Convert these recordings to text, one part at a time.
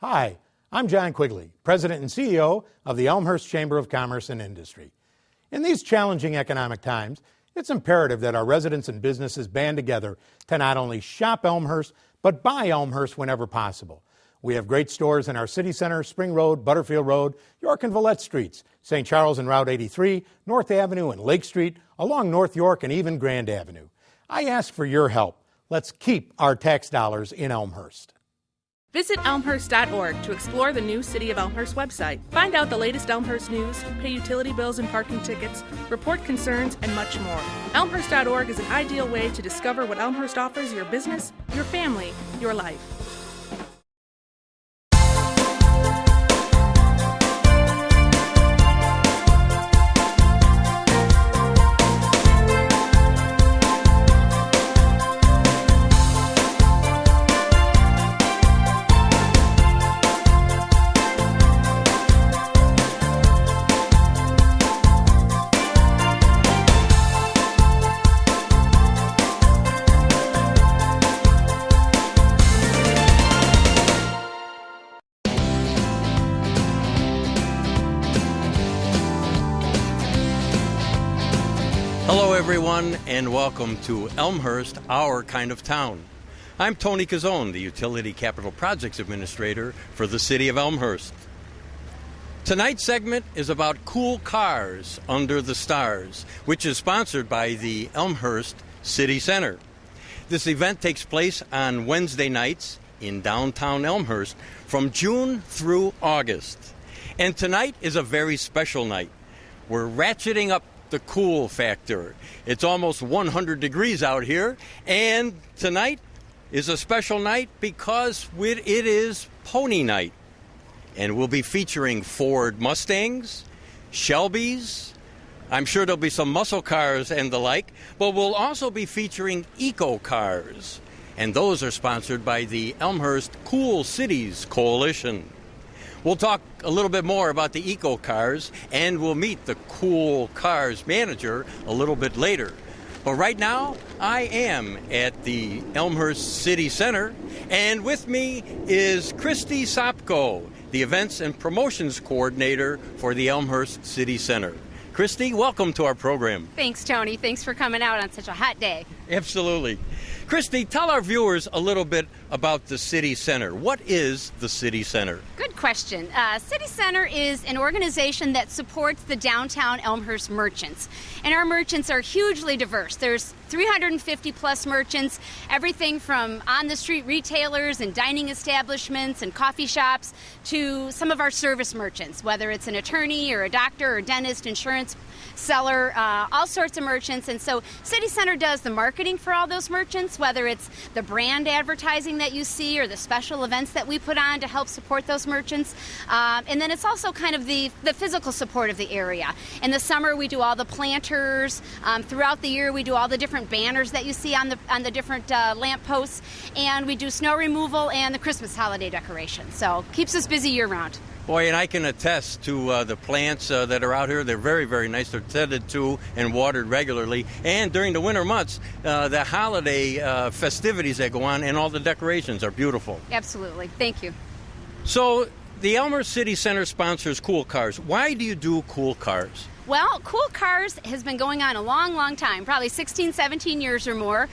Hi, I'm John Quigley, President and CEO of the Elmhurst Chamber of Commerce and Industry. In these challenging economic times, it's imperative that our residents and businesses band together to not only shop Elmhurst, but buy Elmhurst whenever possible. We have great stores in our city center, Spring Road, Butterfield Road, York and Villette Streets, St. Charles and Route 83, North Avenue and Lake Street, along North York and even Grand Avenue. I ask for your help. Let's keep our tax dollars in Elmhurst. Visit elmhurst.org to explore the new City of Elmhurst website. Find out the latest Elmhurst news, pay utility bills and parking tickets, report concerns, and much more. Elmhurst.org is an ideal way to discover what Elmhurst offers your business, your family, your life. Hello everyone and welcome to Elmhurst, Our Kind of Town. I'm Tony Cazzone, the Utility Capital Projects Administrator for the City of Elmhurst. Tonight's segment is about cool cars under the stars, which is sponsored by the Elmhurst City Center. This event takes place on Wednesday nights in downtown Elmhurst from June through August. And tonight is a very special night. We're ratcheting up the cool factor. It's almost 100 degrees out here, and tonight is a special night because it is Pony Night. And we'll be featuring Ford Mustangs, Shelbys, I'm sure there'll be some muscle cars and the like, but we'll also be featuring eco cars. And those are sponsored by the Elmhurst Cool Cities Coalition. We'll talk a little bit more about the eco cars, and we'll meet the Cool Cars manager a little bit later. But right now, I am at the Elmhurst City Center, and with me is Christy Sopko, the Events and Promotions Coordinator for the Elmhurst City Center. Christy, welcome to our program. Thanks, Tony. Thanks for coming out on such a hot day. Absolutely. Christy, tell our viewers a little bit about the City Center. What is the City Center? Good question. City Center is an organization that supports the downtown Elmhurst merchants. And our merchants are hugely diverse. There's 350 plus merchants, everything from on-the-street retailers and dining establishments and coffee shops to some of our service merchants, whether it's an attorney or a doctor or dentist, insurance seller, all sorts of merchants. And so City Center does the marketing for all those merchants, whether it's the brand advertising that you see or the special events that we put on to help support those merchants. And then it's also kind of the physical support of the area. In the summer, we do all the planters. Throughout the year, we do all the different banners that you see on the different lamp posts. And we do snow removal and the Christmas holiday decorations. So keeps us busy year round. Boy, and I can attest to the plants that are out here. They're very, very nice. They're tended to and watered regularly. And during the winter months, the holiday festivities that go on and all the decorations are beautiful. Absolutely. Thank you. So the Elmhurst City Center sponsors Cool Cars. Why do you do Cool Cars? Well, Cool Cars has been going on a long, long time, probably 16, 17 years or more.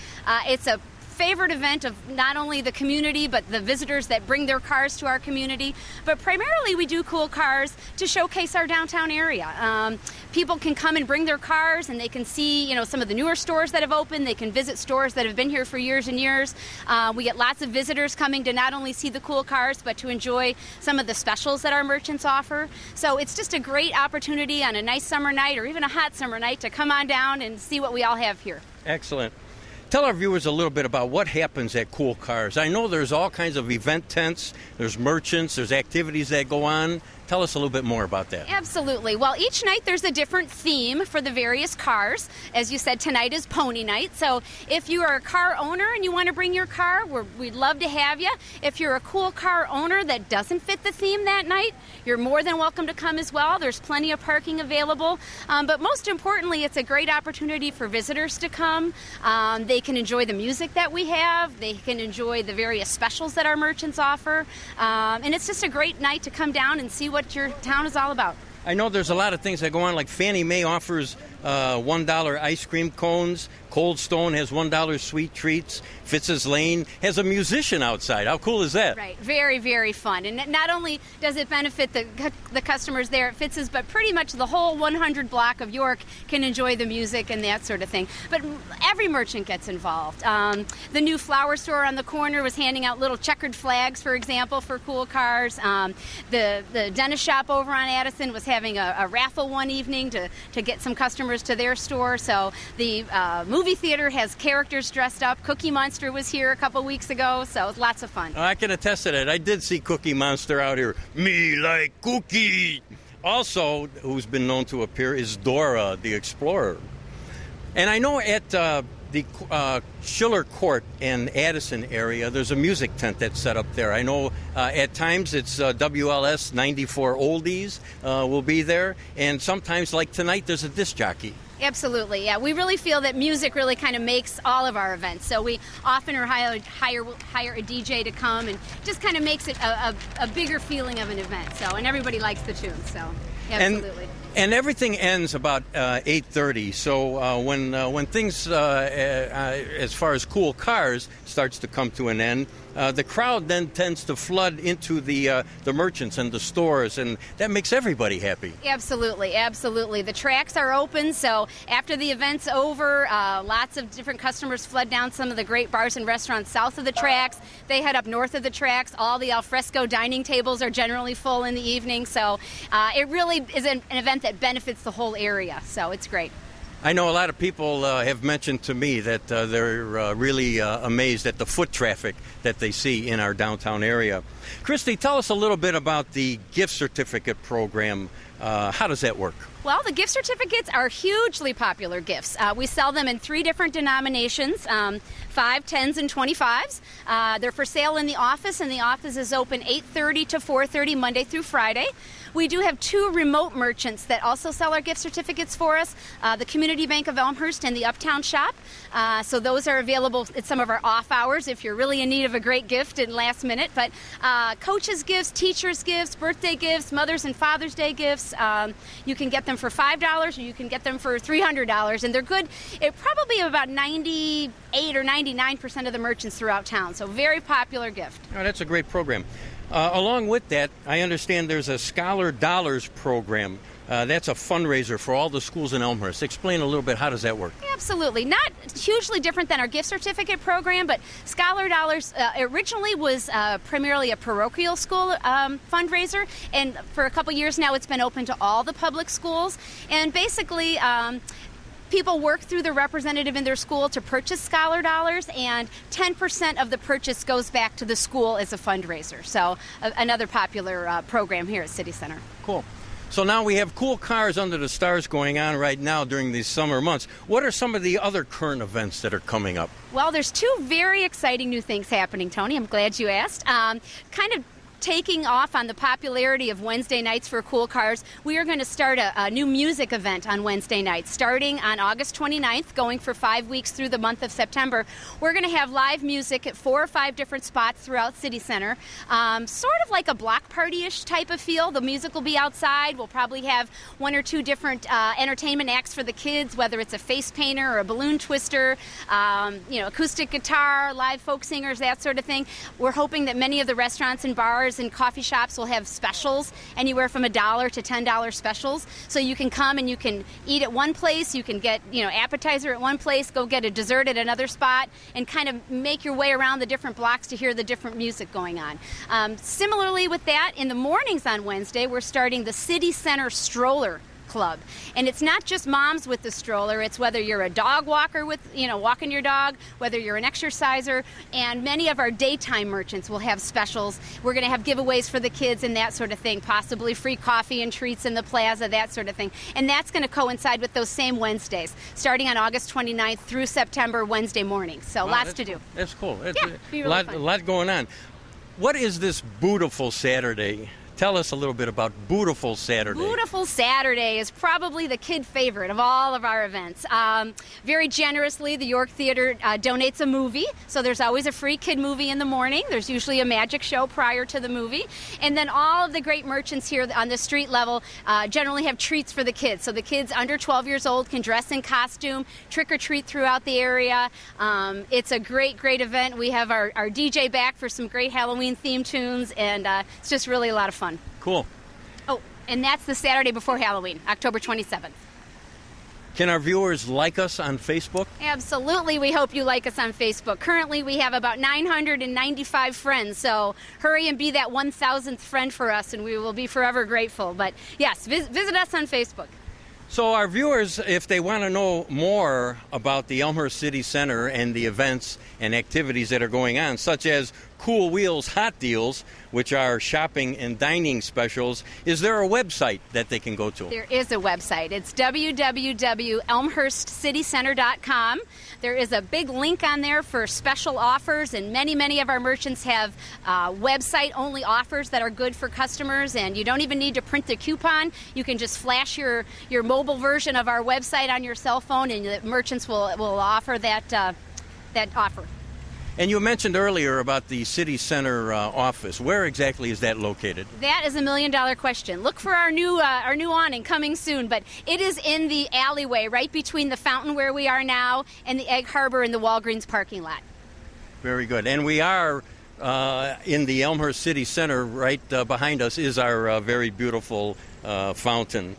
It's a favorite event of not only the community but the visitors that bring their cars to our community, but primarily we do Cool Cars to showcase our downtown area. People can come and bring their cars and they can see some of the newer stores that have opened. They can visit stores that have been here for years and years. We get lots of visitors coming to not only see the cool cars but to enjoy some of the specials that our merchants offer. So it's just a great opportunity on a nice summer night or even a hot summer night to come on down and see what we all have here. Excellent. Tell our viewers a little bit about what happens at Cool Cars. I know there's all kinds of event tents, there's merchants, there's activities that go on. Tell us a little bit more about that. Absolutely. Well, each night there's a different theme for the various cars. As you said, tonight is Pony Night. So if you are a car owner and you want to bring your car, we'd love to have you. If you're a cool car owner that doesn't fit the theme that night, you're more than welcome to come as well. There's plenty of parking available. But most importantly, it's a great opportunity for visitors to come. They can enjoy the music that we have. They can enjoy the various specials that our merchants offer. And it's just a great night to come down and see what your town is all about. I know there's a lot of things that go on, like Fannie Mae offers $1 ice cream cones. Cold Stone has $1 sweet treats. Fitz's Lane has a musician outside. How cool is that? Right. Very, very fun. And not only does it benefit the customers there at Fitz's, but pretty much the whole 100 block of York can enjoy the music and that sort of thing. But every merchant gets involved. The new flower store on the corner was handing out little checkered flags, for example, for cool cars. The dentist shop over on Addison was having a raffle one evening to get some customers to their store. So the movie theater has characters dressed up. Cookie Monster was here a couple weeks ago, so it's lots of fun. I can attest to that. I did see Cookie Monster out here. Me like cookie. Also, who's been known to appear is Dora the Explorer. And I know at the Schiller Court in Addison area, there's a music tent that's set up there. I know at times it's WLS 94 Oldies will be there, and sometimes, like tonight, there's a disc jockey. Absolutely, yeah. We really feel that music really kind of makes all of our events. So we often hire a DJ to come, and just kind of makes it a bigger feeling of an event. So, and everybody likes the tunes. So, absolutely. And everything ends about 8:30. So when things, as far as cool cars, starts to come to an end, the crowd then tends to flood into the merchants and the stores, and that makes everybody happy. Absolutely, absolutely. The tracks are open, so after the event's over, lots of different customers flood down some of the great bars and restaurants south of the tracks. They head up north of the tracks. All the alfresco dining tables are generally full in the evening, so it really is an event that benefits the whole area, so it's great. I know a lot of people have mentioned to me that they're really amazed at the foot traffic that they see in our downtown area. Christy, tell us a little bit about the gift certificate program. How does that work? Well, the gift certificates are hugely popular gifts. We sell them in 3 different denominations, 5, 10s, and 25s. They're for sale in the office, and the office is open 8:30 to 4:30 Monday through Friday. We do have 2 remote merchants that also sell our gift certificates for us, the Community Bank of Elmhurst and the Uptown Shop. So those are available at some of our off hours if you're really in need of a great gift at last minute. But coaches' gifts, teachers' gifts, birthday gifts, Mother's and Father's Day gifts, you can get them for $5 or you can get them for $300. And they're good at probably about 98 or 99% of the merchants throughout town. So very popular gift. Oh, that's a great program. Along with that, I understand there's a Scholar Dollars program. That's a fundraiser for all the schools in Elmhurst. Explain a little bit, how does that work? Absolutely. Not hugely different than our gift certificate program, but Scholar Dollars originally was primarily a parochial school fundraiser, and for a couple years now it's been open to all the public schools. And basically, people work through the representative in their school to purchase Scholar Dollars, and 10% of the purchase goes back to the school as a fundraiser. So another popular program here at City Center. Cool. So now we have cool cars under the stars going on right now during these summer months. What are some of the other current events that are coming up? Well, there's 2 very exciting new things happening, Tony. I'm glad you asked. Kind of taking off on the popularity of Wednesday nights for cool cars, we are going to start a new music event on Wednesday nights, starting on August 29th, going for 5 weeks through the month of September. We're going to have live music at 4 or 5 different spots throughout City Center, sort of like a block party-ish type of feel. The music will be outside. We'll probably have 1 or 2 different entertainment acts for the kids, whether it's a face painter or a balloon twister, acoustic guitar, live folk singers, that sort of thing. We're hoping that many of the restaurants and bars and coffee shops will have specials, anywhere from $1 to $10 specials. So you can come and you can eat at one place, you can get appetizer at one place, go get a dessert at another spot, and kind of make your way around the different blocks to hear the different music going on. Similarly with that, in the mornings on Wednesday, we're starting the City Center Stroller club. And it's not just moms with the stroller, it's whether you're a dog walker with, walking your dog, whether you're an exerciser, and many of our daytime merchants will have specials. We're going to have giveaways for the kids and that sort of thing, possibly free coffee and treats in the plaza, that sort of thing. And that's going to coincide with those same Wednesdays, starting on August 29th through September, Wednesday morning. So lots to do. That's cool. It's be a really fun. lot going on. What is this Beautiful Saturday? Tell us a little bit about Beautiful Saturday. Beautiful Saturday is probably the kid favorite of all of our events. Very generously, the York Theater donates a movie, so there's always a free kid movie in the morning. There's usually a magic show prior to the movie. And then all of the great merchants here on the street level generally have treats for the kids. So the kids under 12 years old can dress in costume, trick or treat throughout the area. It's a great, great event. We have our DJ back for some great Halloween themed tunes, and it's just really a lot of fun. Cool. Oh, and that's the Saturday before Halloween, October 27th. Can our viewers like us on Facebook? Absolutely. We hope you like us on Facebook. Currently, we have about 995 friends, so hurry and be that 1,000th friend for us, and we will be forever grateful. But yes, visit us on Facebook. So our viewers, if they want to know more about the Elmhurst City Center and the events and activities that are going on, such as Cool Wheels Hot Deals, which are shopping and dining specials, is there a website that they can go to? There is a website. It's www.elmhurstcitycenter.com. There is a big link on there for special offers, and many of our merchants have website-only offers that are good for customers, and you don't even need to print the coupon. You can just flash your mobile version of our website on your cell phone, and the merchants will offer that offer. And you mentioned earlier about the City Center office. Where exactly is that located? That is $1 million question. Look for our new awning coming soon, but it is in the alleyway right between the fountain where we are now and the Egg Harbor and the Walgreens parking lot. Very good. And we are in the Elmhurst City Center. Right behind us is our very beautiful fountain.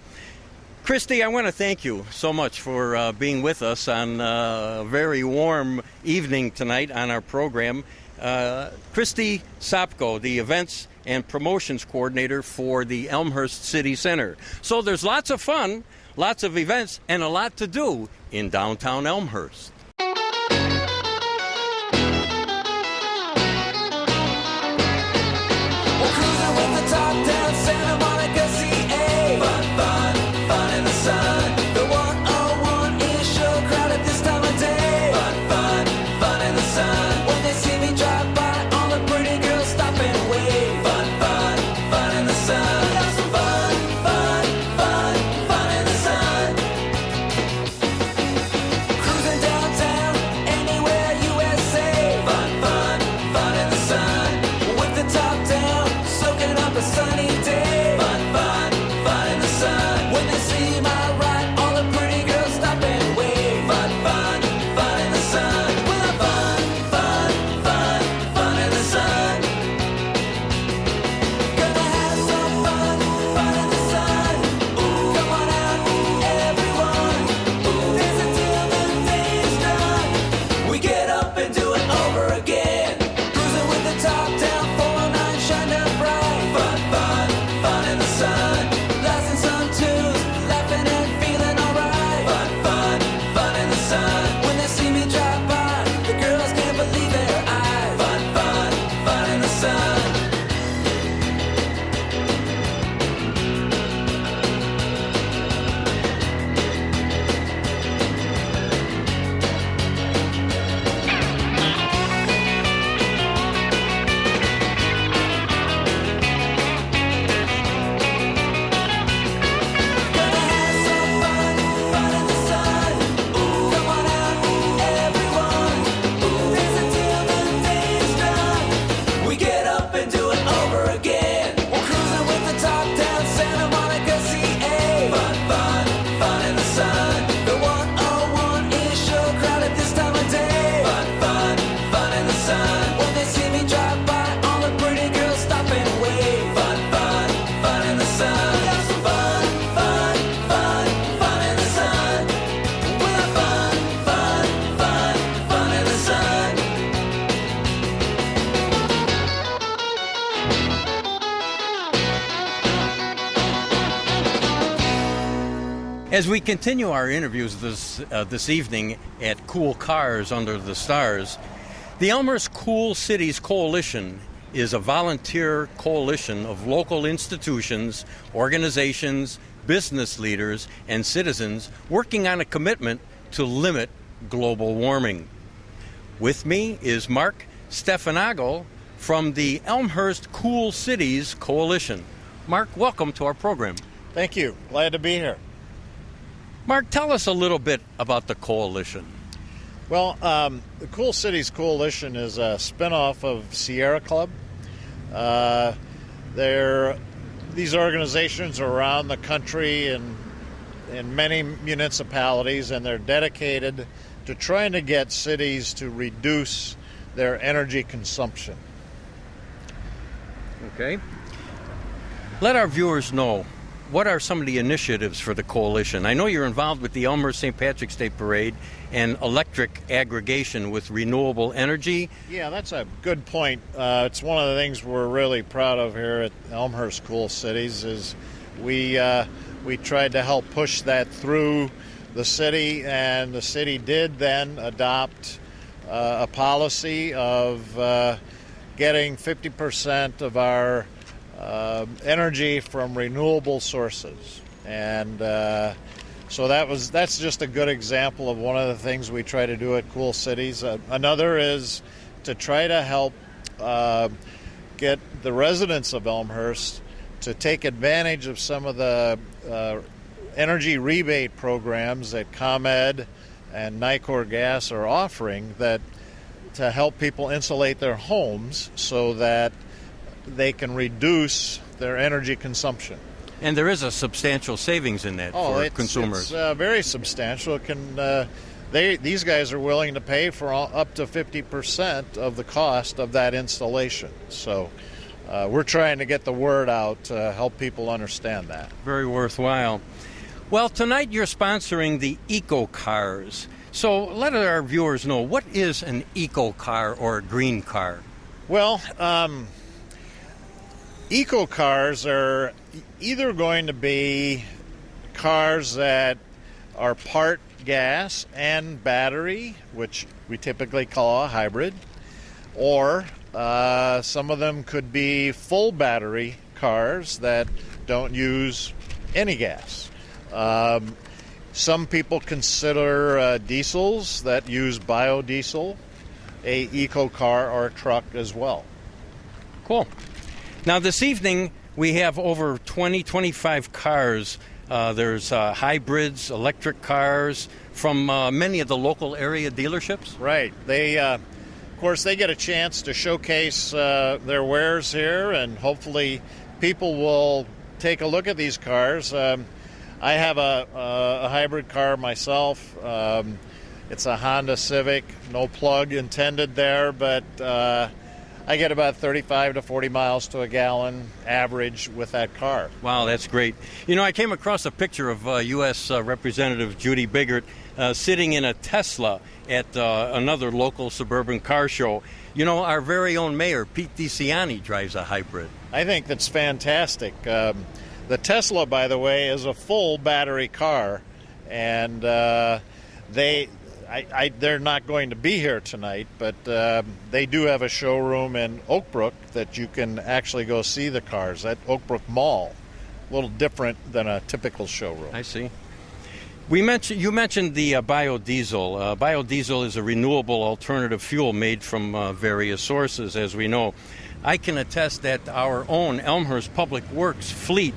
Christy, I want to thank you so much for being with us on a very warm evening tonight on our program. Christy Sopko, the Events and Promotions Coordinator for the Elmhurst City Center. So there's lots of fun, lots of events, and a lot to do in downtown Elmhurst. As we continue our interviews this evening at Cool Cars Under the Stars, the Elmhurst Cool Cities Coalition is a volunteer coalition of local institutions, organizations, business leaders, and citizens working on a commitment to limit global warming. With me is Mark Stefanago from the Elmhurst Cool Cities Coalition. Mark, welcome to our program. Thank you. Glad to be here. Mark, tell us a little bit about the coalition. Well, the Cool Cities Coalition is a spinoff of Sierra Club. These organizations are around the country and in many municipalities, and they're dedicated to trying to get cities to reduce their energy consumption. Okay. Let our viewers know, what are some of the initiatives for the coalition? I know you're involved with the Elmhurst St. Patrick's Day Parade and electric aggregation with renewable energy. Yeah, that's a good point. It's one of the things we're really proud of here at Elmhurst Cool Cities is we tried to help push that through the city, and the city did then adopt a policy of getting 50% of our energy from renewable sources, and so that's just a good example of one of the things we try to do at Cool Cities. Another is to try to help get the residents of Elmhurst to take advantage of some of the energy rebate programs that ComEd and Nicor Gas are offering to help people insulate their homes so that they can reduce their energy consumption. And there is a substantial savings in that for consumers. It's very substantial. These guys are willing to pay for up to 50% of the cost of that installation. So we're trying to get the word out to help people understand that. Very worthwhile. Well, tonight you're sponsoring the Eco Cars. So let our viewers know, what is an eco car or a green car? Well, eco cars are either going to be cars that are part gas and battery, which we typically call a hybrid, or some of them could be full battery cars that don't use any gas. Some people consider diesels that use biodiesel a eco car or a truck as well. Cool. Now this evening we have over 25 cars. There's hybrids, electric cars from many of the local area dealerships. Right. They, of course, they get a chance to showcase their wares here, and hopefully people will take a look at these cars. I have a hybrid car myself. It's a Honda Civic, no plug intended there, but I get about 35 to 40 miles to a gallon average with that car. Wow, that's great. You know, I came across a picture of U.S. Representative Judy Biggert sitting in a Tesla at another local suburban car show. You know, our very own mayor, Pete DeCiani, drives a hybrid. I think that's fantastic. The Tesla, by the way, is a full battery car, and they're not going to be here tonight, but they do have a showroom in Oak Brook that you can actually go see the cars at Oak Brook Mall. A little different than a typical showroom. I see. You mentioned the biodiesel. Biodiesel is a renewable alternative fuel made from various sources, as we know. I can attest that our own Elmhurst Public Works fleet,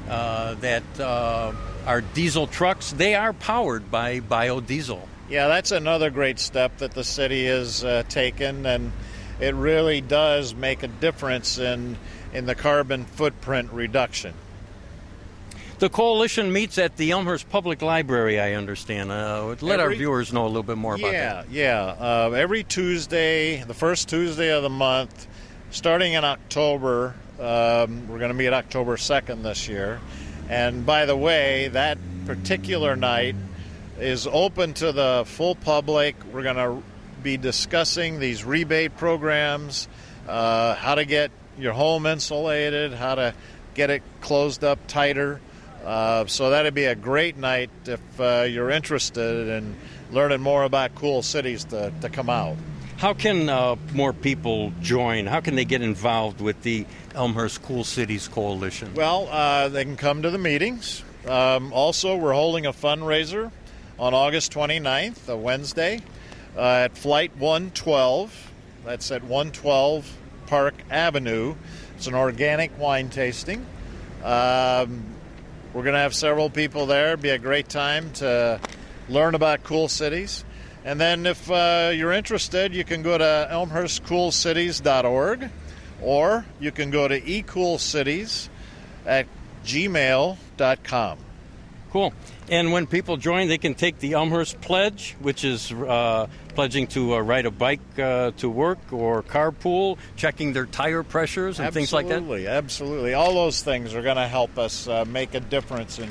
our diesel trucks, they are powered by biodiesel. Yeah, that's another great step that the city has taken, and it really does make a difference in the carbon footprint reduction. The coalition meets at the Elmhurst Public Library, I understand. Let our viewers know a little bit more about that. Yeah. Every Tuesday, the first Tuesday of the month, starting in October, we're going to meet October 2nd this year. And by the way, that particular night is open to the full public. We're going to be discussing these rebate programs, how to get your home insulated, how to get it closed up tighter. So that'd be a great night if you're interested in learning more about cool cities to come out. How can more people join? How can they get involved with the Elmhurst Cool Cities Coalition? Well, they can come to the meetings. Also, we're holding a fundraiser on August 29th, a Wednesday, at Flight 112. That's at 112 Park Avenue. It's an organic wine tasting. We're going to have several people there. It'll be a great time to learn about cool cities. And then if you're interested, you can go to elmhurstcoolcities.org, or you can go to ecoolcities@gmail.com. Cool. And when people join, they can take the Elmhurst Pledge, which is pledging to ride a bike to work or carpool, checking their tire pressures and things like that. Absolutely. All those things are going to help us make a difference in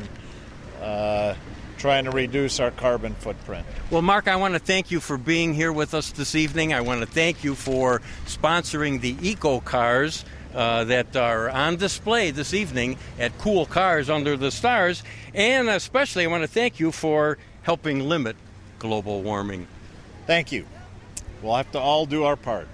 trying to reduce our carbon footprint. Well, Mark, I want to thank you for being here with us this evening. I want to thank you for sponsoring the eco cars that are on display this evening at Cool Cars Under the Stars. And especially I want to thank you for helping limit global warming. Thank you. We'll have to all do our part.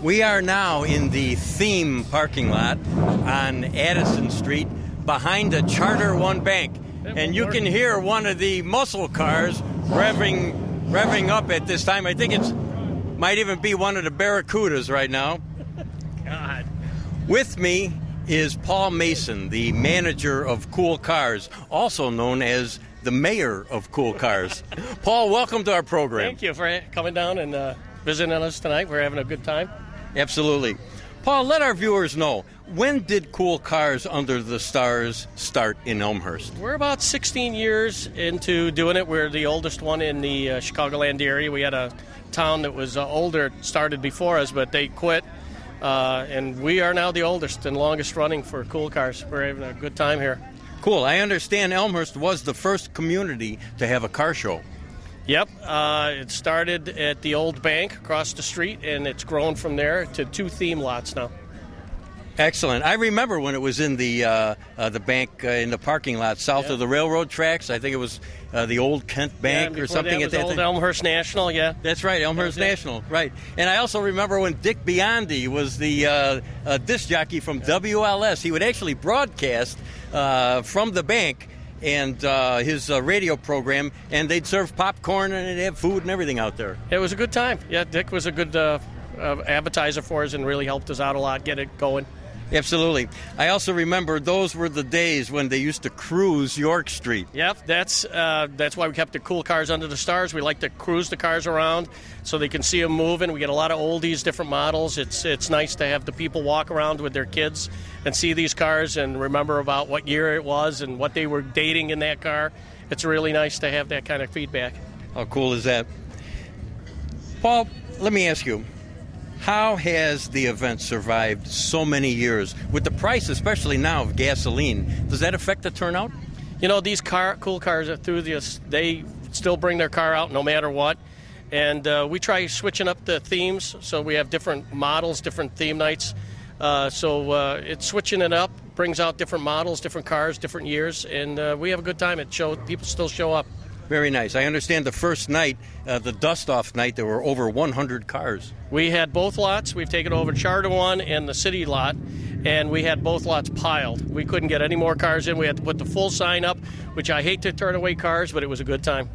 We are now in the theme parking lot on Addison Street behind the Charter One Bank. And you can hear one of the muscle cars revving up at this time. I think it might even be one of the Barracudas right now. God. With me is Paul Mason, the manager of Cool Cars, also known as the mayor of Cool Cars. Paul, welcome to our program. Thank you for coming down and visiting us tonight. We're having a good time. Absolutely. Paul, let our viewers know, when did Cool Cars Under the Stars start in Elmhurst? We're about 16 years into doing it. We're the oldest one in the Chicagoland area. We had a town that was older, started before us, but they quit. And we are now the oldest and longest running for Cool Cars. We're having a good time here. Cool. I understand Elmhurst was the first community to have a car show. Yep. It started at the old bank across the street, and it's grown from there to 2 theme lots now. Excellent. I remember when it was in the bank in the parking lot south of the railroad tracks. I think it was the old Kent Bank or something. That was old Elmhurst National, yeah. That's right, Elmhurst National, right. And I also remember when Dick Biondi was the disc jockey from WLS. He would actually broadcast from the bank and his radio program, and they'd serve popcorn and they'd have food and everything out there. It was a good time. Yeah, Dick was a good advertiser for us and really helped us out a lot, get it going. Absolutely. I also remember those were the days when they used to cruise York Street. Yep, that's why we kept the Cool Cars Under the Stars. We like to cruise the cars around so they can see them moving. We get a lot of oldies, different models. It's nice to have the people walk around with their kids and see these cars and remember about what year it was and what they were dating in that car. It's really nice to have that kind of feedback. How cool is that? Paul, let me ask you, how has the event survived so many years? With the price, especially now, of gasoline, does that affect the turnout? You know, these cool cars enthusiasts, they still bring their car out no matter what. And we try switching up the themes, so we have different models, different theme nights. So it's switching it up, brings out different models, different cars, different years, and we have a good time. People still show up. Very nice. I understand the first night, the dust-off night, there were over 100 cars. We had both lots. We've taken over Charter One and the city lot, and we had both lots piled. We couldn't get any more cars in. We had to put the full sign up, which I hate to turn away cars, but it was a good time.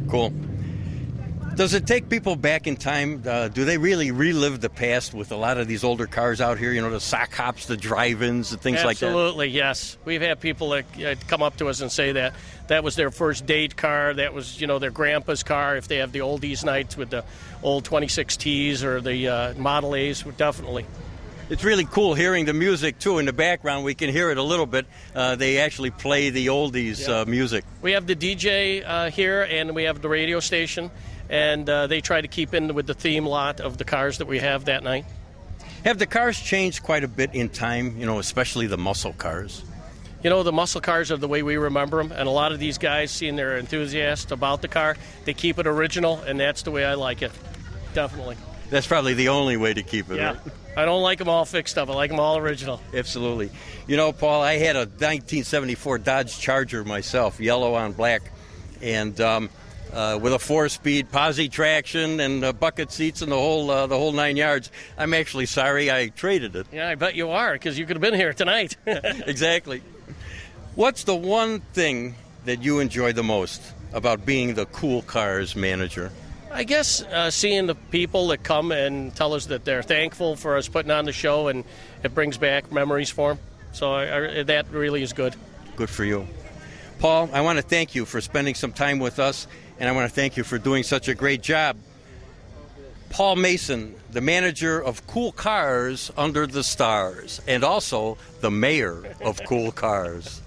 Cool. Does it take people back in time? Do they really relive the past with a lot of these older cars out here? You know, the sock hops, the drive-ins, and things like that? Absolutely, yes. We've had people that come up to us and say that that was their first date car. That was, their grandpa's car. If they have the oldies nights with the old 26Ts or the Model A's, definitely. It's really cool hearing the music, too, in the background. We can hear it a little bit. They actually play the oldies music. We have the DJ here, and we have the radio station. And they try to keep in with the theme lot of the cars that we have that night. Have the cars changed quite a bit in time, especially the muscle cars? The muscle cars are the way we remember them, and a lot of these guys, seeing they're enthusiasts about the car, they keep it original, and that's the way I like it. Definitely. That's probably the only way to keep it, yeah. Right? I don't like them all fixed up. I like them all original. Absolutely. Paul, I had a 1974 Dodge Charger myself, yellow on black, and with a 4-speed posi traction and bucket seats and the whole 9 yards. I'm actually sorry I traded it. Yeah, I bet you are, because you could have been here tonight. Exactly. What's the one thing that you enjoy the most about being the Cool Cars manager? I guess seeing the people that come and tell us that they're thankful for us putting on the show, and it brings back memories for them. So that really is good. Good for you. Paul, I want to thank you for spending some time with us, and I want to thank you for doing such a great job. Paul Mason, the manager of Cool Cars Under the Stars, and also the mayor of Cool Cars.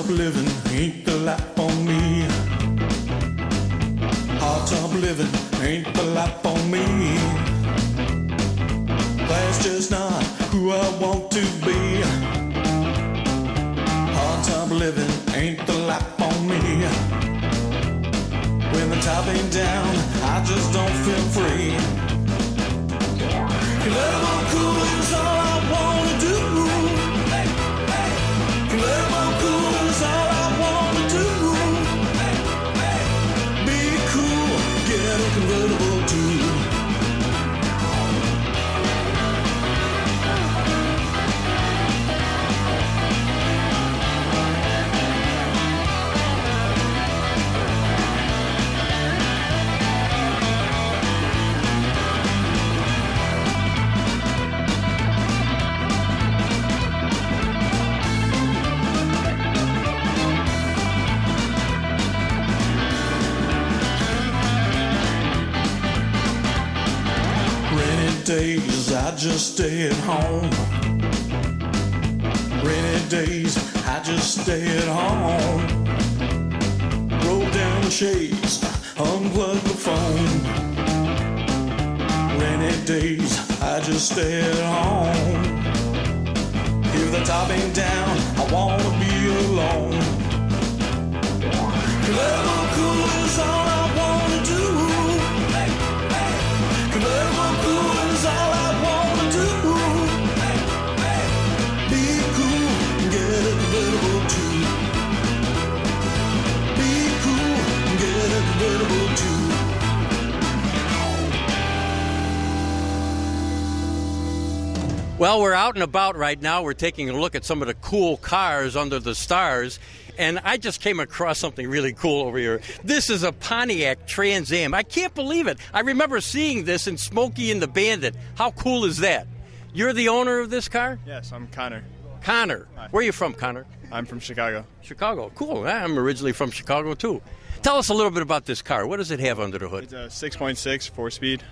Living ain't the life for me. Hard top living ain't the life for me. That's just not who I want to be. Hard top living ain't the life for me. When the top ain't down, I just don't feel free. Convertible cool is all I wanna do. Convertible cool is all I wanna do. Be cool, get a convertible too. Days I just stay at home. Rainy days I just stay at home. Roll down the shades, unplug the phone. Rainy days I just stay at home. If the top ain't down, I wanna be alone. Convertible cool is all I wanna do. Convertible cool is all I wanna do. Be cool, get a convertible too. Be cool, get a convertible too. Well, we're out and about right now. We're taking a look at some of the cool cars under the stars. And I just came across something really cool over here. This is a Pontiac Trans Am. I can't believe it. I remember seeing this in Smokey and the Bandit. How cool is that? You're the owner of this car? Yes, I'm Connor. Connor. Hi. Where are you from, Connor? I'm from Chicago. Chicago. Cool. I'm originally from Chicago, too. Tell us a little bit about this car. What does it have under the hood? It's a 6.6 4-speed.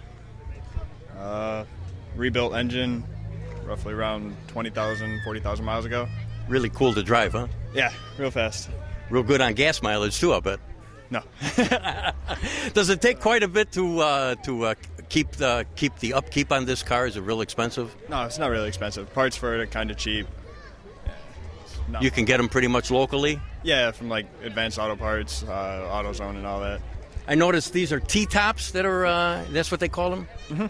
Rebuilt engine, roughly around 20,000, 40,000 miles ago. Really cool to drive, huh? Yeah, real fast. Real good on gas mileage, too, I bet. No. Does it take quite a bit to keep the upkeep on this car? Is it real expensive? No, it's not really expensive. Parts for it are kind of cheap. No. You can get them pretty much locally? Yeah, from like Advanced Auto Parts, AutoZone, and all that. I noticed these are T-tops that are, that's what they call them? Mm-hmm.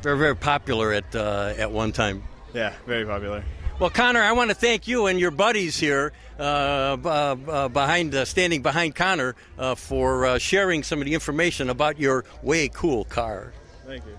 They're very popular at one time. Yeah, very popular. Well, Connor, I want to thank you and your buddies here standing behind Connor for sharing some of the information about your way cool car. Thank you.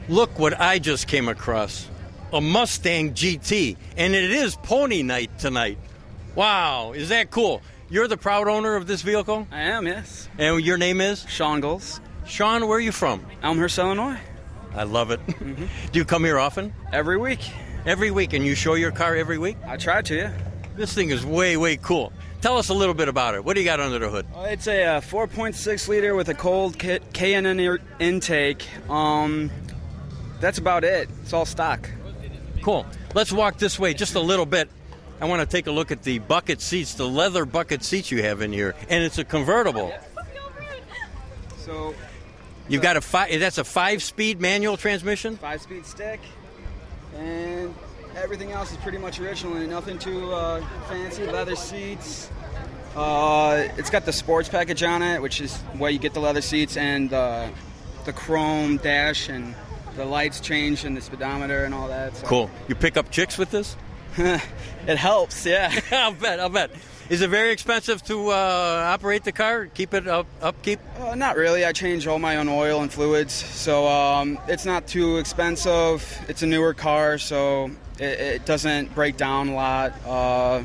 Look what I just came across. A Mustang GT, and it is pony night tonight. Wow, is that cool? You're the proud owner of this vehicle? I am, yes. And your name is? Sean Goals. Sean, where are you from? Elmhurst, Illinois. I love it. Mm-hmm. Do you come here often? Every week. Every week, and you show your car every week? I try to, yeah. This thing is way, way cool. Tell us a little bit about it. What do you got under the hood? It's a 4.6 liter with a cold K&N intake. That's about it. It's all stock. Cool. Let's walk this way just a little bit. I want to take a look at the bucket seats, the leather bucket seats you have in here, and it's a convertible. So you've got that's a 5-speed manual transmission? 5-speed stick, and everything else is pretty much original and nothing too fancy. Leather seats. It's got the sports package on it, which is where you get the leather seats and the chrome dash and the lights change and the speedometer and all that. So. Cool. You pick up chicks with this? It helps, yeah. I'll bet. Is it very expensive to operate the car? Keep it upkeep? Not really. I change all my own oil and fluids, so it's not too expensive. It's a newer car, so it doesn't break down a lot.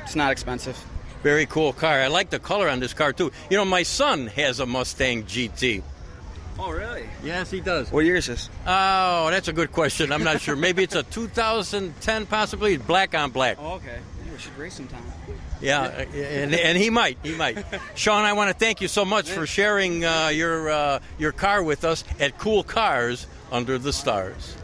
It's not expensive. Very cool car. I like the color on this car, too. You know, my son has a Mustang GT. Oh, really? Yes, he does. What year is this? Oh, that's a good question. I'm not sure. Maybe it's a 2010, possibly. Black on black. Oh, okay. Maybe we should race sometime. Yeah, and he might. Sean, I want to thank you so much for sharing your car with us at Cool Cars Under the Stars.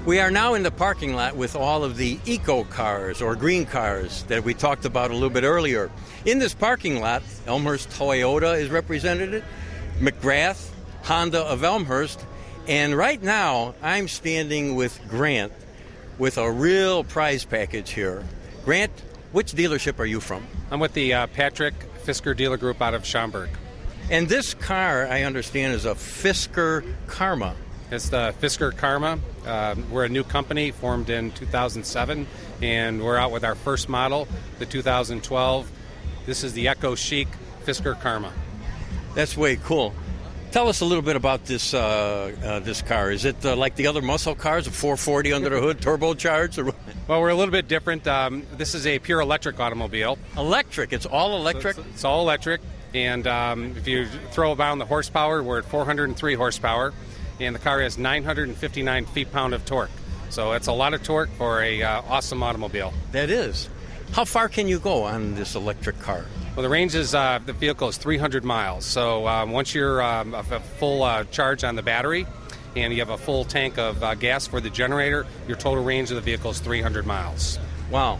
We are now in the parking lot with all of the eco cars or green cars that we talked about a little bit earlier. In this parking lot, Elmhurst Toyota is represented, McGrath, Honda of Elmhurst, and right now I'm standing with Grant with a real prize package here. Grant, which dealership are you from? I'm with the Patrick Fisker Dealer Group out of Schaumburg. And this car, I understand, is a Fisker Karma. It's the Fisker Karma. We're a new company formed in 2007, and we're out with our first model, the 2012. This is the Eco Chic Fisker Karma. That's way cool. Tell us a little bit about this this car. Is it like the other muscle cars, a 440 under the hood, turbocharged? Or... Well, we're a little bit different. This is a pure electric automobile. Electric? It's all electric? So it's all electric. And if you throw around the horsepower, we're at 403 horsepower. And the car has 959 feet-pound of torque. So it's a lot of torque for a awesome automobile. That is. How far can you go on this electric car? Well, the range is, the vehicle is 300 miles. So once you're a full charge on the battery and you have a full tank of gas for the generator, your total range of the vehicle is 300 miles. Wow.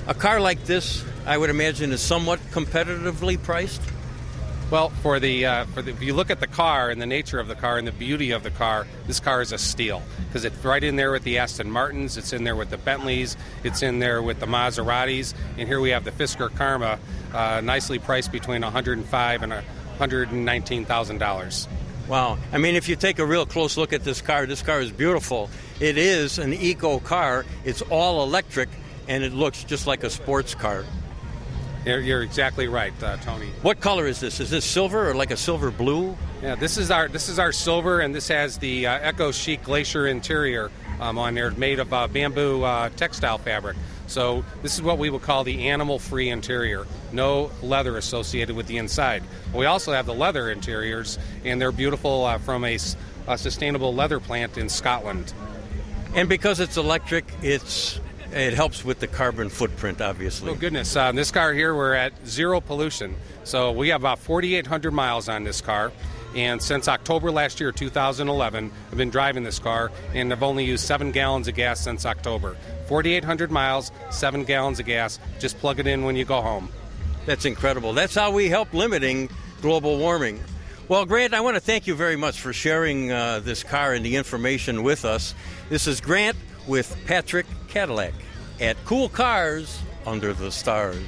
A car like this, I would imagine, is somewhat competitively priced? Well, if you look at the car and the nature of the car and the beauty of the car, this car is a steal because it's right in there with the Aston Martins, it's in there with the Bentleys, it's in there with the Maseratis, and here we have the Fisker Karma, nicely priced between $105,000 and $119,000. Wow. I mean, if you take a real close look at this car is beautiful. It is an eco car. It's all electric, and it looks just like a sports car. You're exactly right, Tony. What color is this? Is this silver or like a silver blue? Yeah, this is our silver, and this has the Eco Chic Glacier interior on there, made of bamboo textile fabric. So this is what we would call the animal-free interior. No leather associated with the inside. We also have the leather interiors, and they're beautiful from a sustainable leather plant in Scotland. And because it's electric, it helps with the carbon footprint, obviously. Oh, goodness. This car here, we're at zero pollution. So we have about 4,800 miles on this car. And since October last year, 2011, I've been driving this car, and I've only used 7 gallons of gas since October. 4,800 miles, 7 gallons of gas. Just plug it in when you go home. That's incredible. That's how we help limiting global warming. Well, Grant, I want to thank you very much for sharing this car and the information with us. This is Grant with Patrick Cadillac at Cool Cars Under the Stars.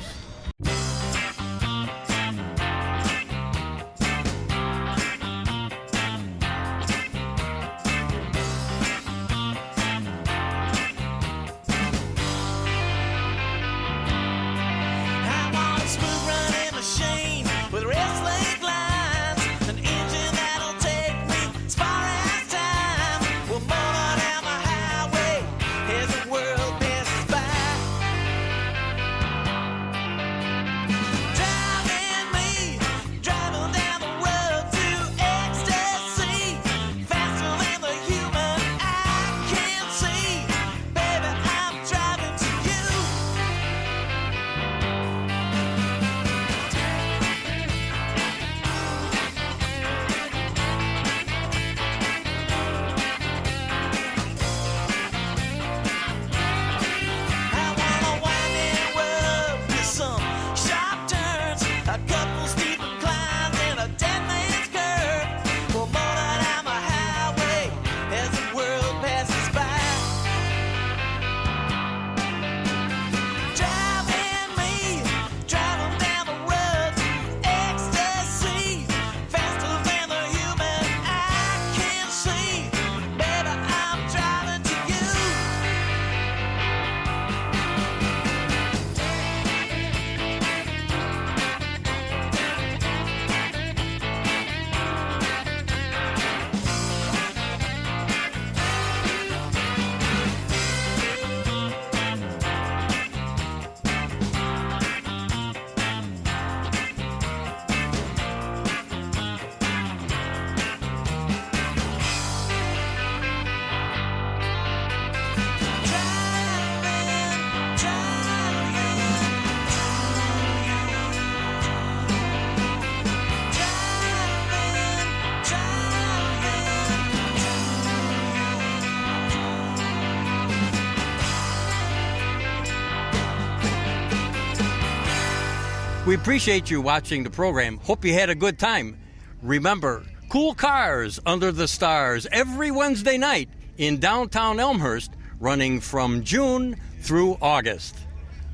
We appreciate you watching the program. Hope you had a good time. Remember, cool cars under the stars every Wednesday night in downtown Elmhurst, running from June through August.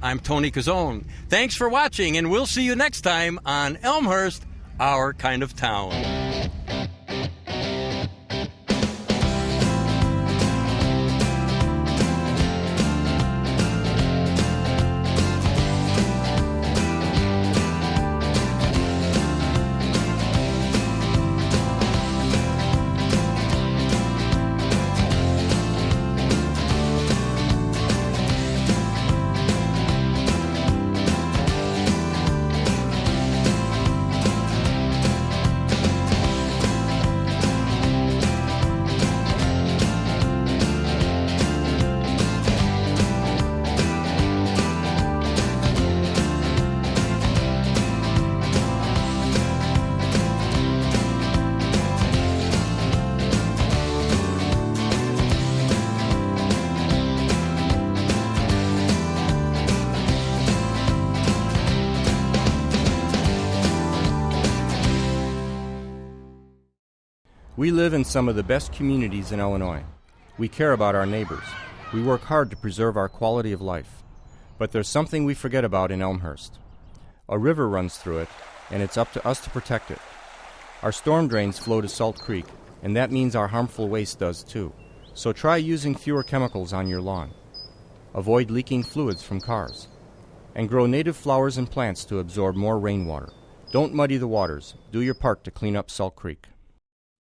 I'm Tony Cazzone. Thanks for watching, and we'll see you next time on Elmhurst, Our Kind of Town. We live in some of the best communities in Illinois. We care about our neighbors. We work hard to preserve our quality of life. But there's something we forget about in Elmhurst. A river runs through it, and it's up to us to protect it. Our storm drains flow to Salt Creek, and that means our harmful waste does too. So try using fewer chemicals on your lawn. Avoid leaking fluids from cars. And grow native flowers and plants to absorb more rainwater. Don't muddy the waters. Do your part to clean up Salt Creek.